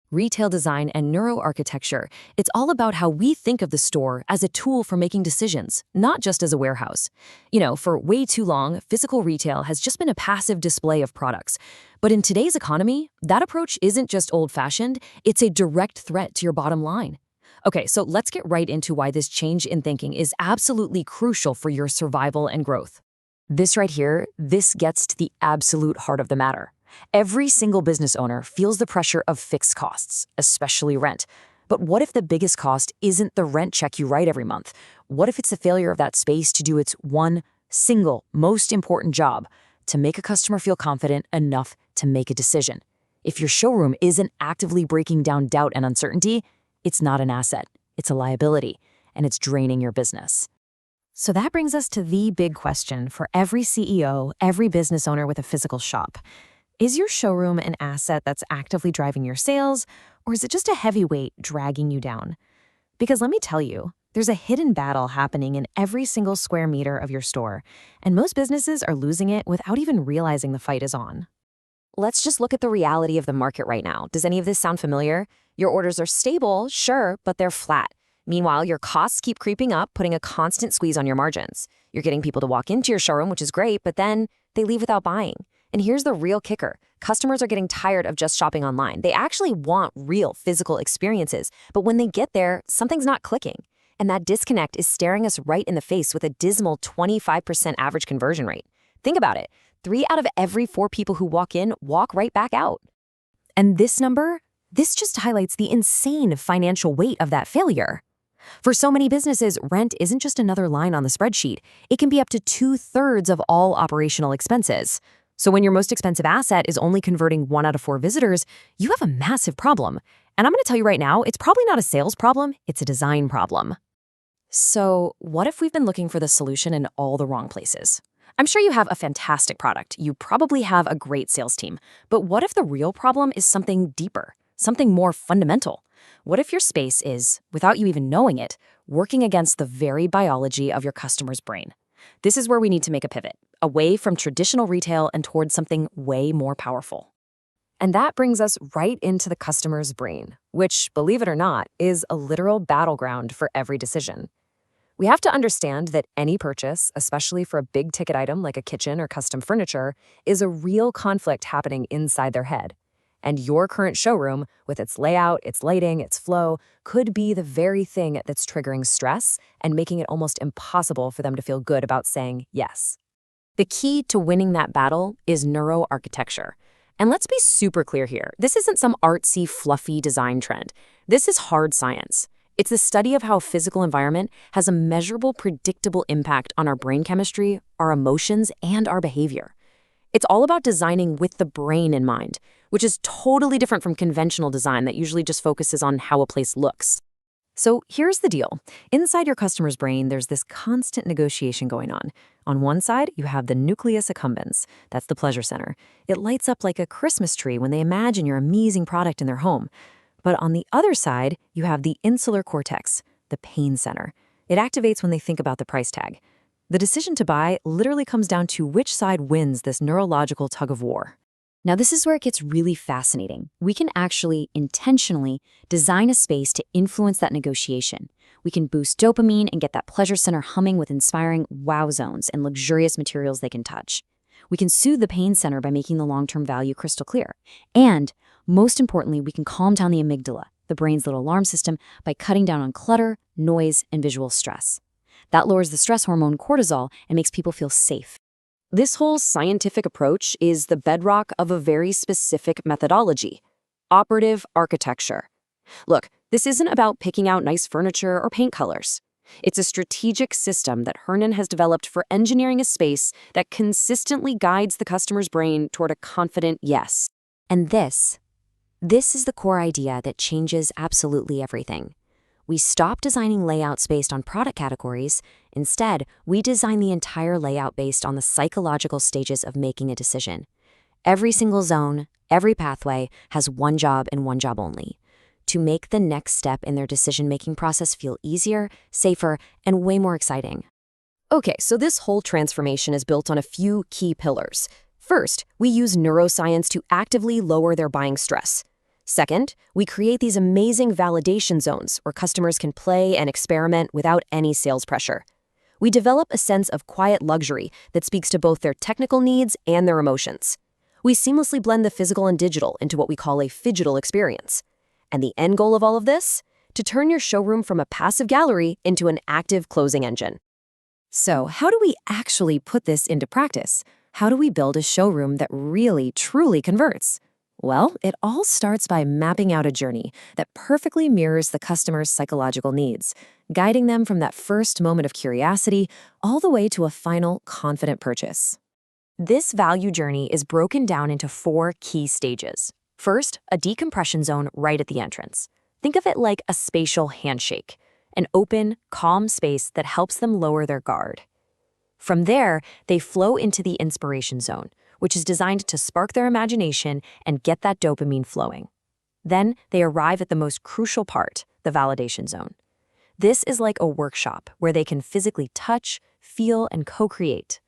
Retail design and neuroarchitecture. It's all about how we think of the store as a tool for making decisions, not just as a warehouse. For way too long, physical retail has just been a passive display of products. But in today's economy, that approach isn't just old-fashioned, it's a direct threat to your bottom line. Okay, so let's get right into why this change in thinking is absolutely crucial for your survival and growth. This right here, this gets to the absolute heart of the matter. Every single business owner feels the pressure of fixed costs, especially rent. But what if the biggest cost isn't the rent check you write every month? What if it's the failure of that space to do its one single, most important job, to make a customer feel confident enough to make a decision? If your showroom isn't actively breaking down doubt and uncertainty, it's not an asset, it's a liability, and it's draining your business. So that brings us to the big question for every CEO, every business owner with a physical shop. Is your showroom an asset that's actively driving your sales, or is it just a heavy weight dragging you down? Because let me tell you, there's a hidden battle happening in every single square meter of your store, and most businesses are losing it without even realizing the fight is on. Let's just look at the reality of the market right now. Does any of this sound familiar? Your orders are stable, sure, but they're flat. Meanwhile, your costs keep creeping up, putting a constant squeeze on your margins. You're getting people to walk into your showroom, which is great, but then they leave without buying. And here's the real kicker. Customers are getting tired of just shopping online. They actually want real physical experiences, but when they get there, something's not clicking. And that disconnect is staring us right in the face with a dismal 25% average conversion rate. Think about it. 3 out of every 4 people who walk in walk right back out. And this number, this just highlights the insane financial weight of that failure. For so many businesses, rent isn't just another line on the spreadsheet. It can be up to 2/3 of all operational expenses. So when your most expensive asset is only converting 1 out of 4 visitors, you have a massive problem. And I'm going to tell you right now, it's probably not a sales problem, it's a design problem. So what if we've been looking for the solution in all the wrong places? I'm sure you have a fantastic product. You probably have a great sales team. But what if the real problem is something deeper, something more fundamental? What if your space is, without you even knowing it, working against the very biology of your customer's brain? This is where we need to make a pivot, away from traditional retail and towards something way more powerful. And that brings us right into the customer's brain, which, believe it or not, is a literal battleground for every decision. We have to understand that any purchase, especially for a big-ticket item like a kitchen or custom furniture, is a real conflict happening inside their head. And your current showroom, with its layout, its lighting, its flow, could be the very thing that's triggering stress and making it almost impossible for them to feel good about saying yes. The key to winning that battle is neuroarchitecture. And let's be super clear here. This isn't some artsy, fluffy design trend. This is hard science. It's the study of how a physical environment has a measurable, predictable impact on our brain chemistry, our emotions, and our behavior. It's all about designing with the brain in mind, which is totally different from conventional design that usually just focuses on how a place looks. So here's the deal. Inside your customer's brain, there's this constant negotiation going on. On one side, you have the nucleus accumbens. That's the pleasure center. It lights up like a Christmas tree when they imagine your amazing product in their home. But on the other side, you have the insular cortex, the pain center. It activates when they think about the price tag. The decision to buy literally comes down to which side wins this neurological tug of war. Now, this is where it gets really fascinating. We can actually intentionally design a space to influence that negotiation. We can boost dopamine and get that pleasure center humming with inspiring wow zones and luxurious materials they can touch. We can soothe the pain center by making the long-term value crystal clear. And most importantly, we can calm down the amygdala, the brain's little alarm system, by cutting down on clutter, noise, and visual stress. That lowers the stress hormone cortisol and makes people feel safe. This whole scientific approach is the bedrock of a very specific methodology: operative architecture. Look, this isn't about picking out nice furniture or paint colors. It's a strategic system that Hernan has developed for engineering a space that consistently guides the customer's brain toward a confident yes. And this is the core idea that changes absolutely everything. We stop designing layouts based on product categories. Instead, we design the entire layout based on the psychological stages of making a decision. Every single zone, every pathway has one job and one job only: to make the next step in their decision-making process feel easier, safer, and way more exciting. Okay, so this whole transformation is built on a few key pillars. First, we use neuroscience to actively lower their buying stress. Second, we create these amazing validation zones where customers can play and experiment without any sales pressure. We develop a sense of quiet luxury that speaks to both their technical needs and their emotions. We seamlessly blend the physical and digital into what we call a phygital experience. And the end goal of all of this? To turn your showroom from a passive gallery into an active closing engine. So, how do we actually put this into practice? How do we build a showroom that really, truly converts? Well, it all starts by mapping out a journey that perfectly mirrors the customer's psychological needs, guiding them from that first moment of curiosity all the way to a final, confident purchase. This value journey is broken down into 4 key stages. First, a decompression zone right at the entrance. Think of it like a spatial handshake, an open, calm space that helps them lower their guard. From there, they flow into the inspiration zone, which is designed to spark their imagination and get that dopamine flowing. Then they arrive at the most crucial part, the validation zone. This is like a workshop where they can physically touch, feel, and co-create.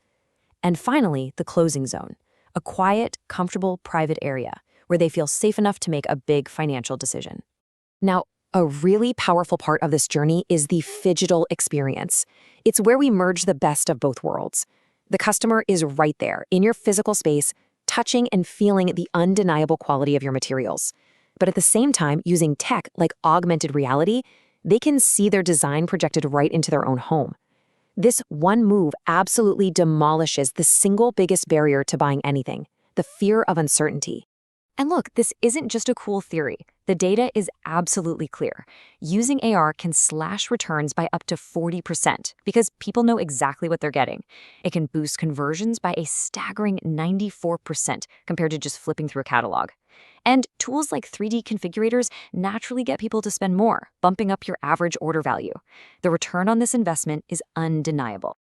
And finally, the closing zone, a quiet, comfortable, private area where they feel safe enough to make a big financial decision. Now, a really powerful part of this journey is the phygital experience. It's where we merge the best of both worlds. The customer is right there, in your physical space, touching and feeling the undeniable quality of your materials. But at the same time, using tech like augmented reality, they can see their design projected right into their own home. This one move absolutely demolishes the single biggest barrier to buying anything, the fear of uncertainty. And look, this isn't just a cool theory. The data is absolutely clear. Using AR can slash returns by up to 40% because people know exactly what they're getting. It can boost conversions by a staggering 94% compared to just flipping through a catalog. And tools like 3D configurators naturally get people to spend more, bumping up your average order value. The return on this investment is undeniable.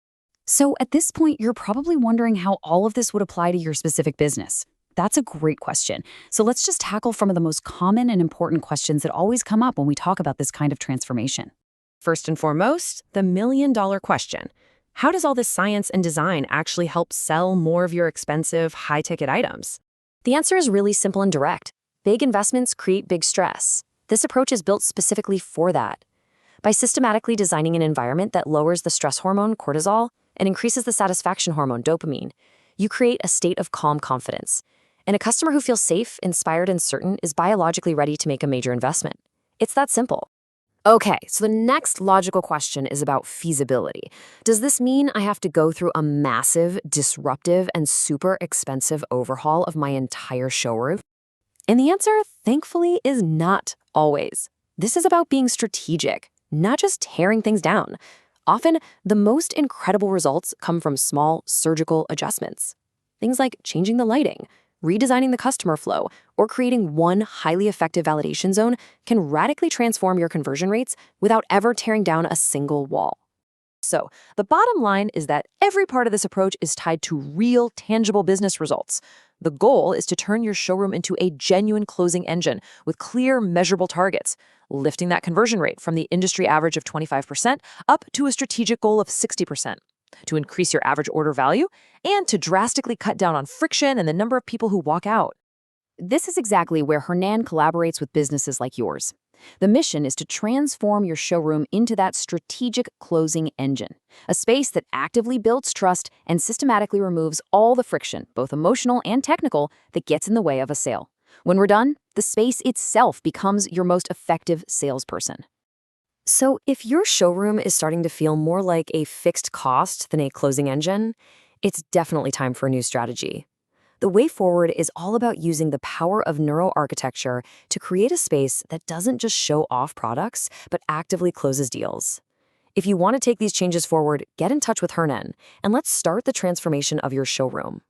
So at this point, you're probably wondering how all of this would apply to your specific business. That's a great question. So let's just tackle some of the most common and important questions that always come up when we talk about this kind of transformation. First and foremost, the million-dollar question. How does all this science and design actually help sell more of your expensive, high-ticket items? The answer is really simple and direct. Big investments create big stress. This approach is built specifically for that. By systematically designing an environment that lowers the stress hormone, cortisol, and increases the satisfaction hormone, dopamine, you create a state of calm confidence. And a customer who feels safe, inspired, and certain is biologically ready to make a major investment. It's that simple. Okay, so the next logical question is about feasibility. Does this mean I have to go through a massive, disruptive, and super expensive overhaul of my entire showroom? And the answer, thankfully, is not always. This is about being strategic, not just tearing things down. Often, the most incredible results come from small, surgical adjustments. Things like changing the lighting, redesigning the customer flow, or creating one highly effective validation zone can radically transform your conversion rates without ever tearing down a single wall. So, the bottom line is that every part of this approach is tied to real, tangible business results. The goal is to turn your showroom into a genuine closing engine with clear, measurable targets, lifting that conversion rate from the industry average of 25% up to a strategic goal of 60%. To increase your average order value, and to drastically cut down on friction and the number of people who walk out. This is exactly where Hernan collaborates with businesses like yours. The mission is to transform your showroom into that strategic closing engine, a space that actively builds trust and systematically removes all the friction, both emotional and technical, that gets in the way of a sale. When we're done, the space itself becomes your most effective salesperson. So if your showroom is starting to feel more like a fixed cost than a closing engine, it's definitely time for a new strategy. The way forward is all about using the power of neuroarchitecture to create a space that doesn't just show off products, but actively closes deals. If you want to take these changes forward, get in touch with Hernan, and let's start the transformation of your showroom.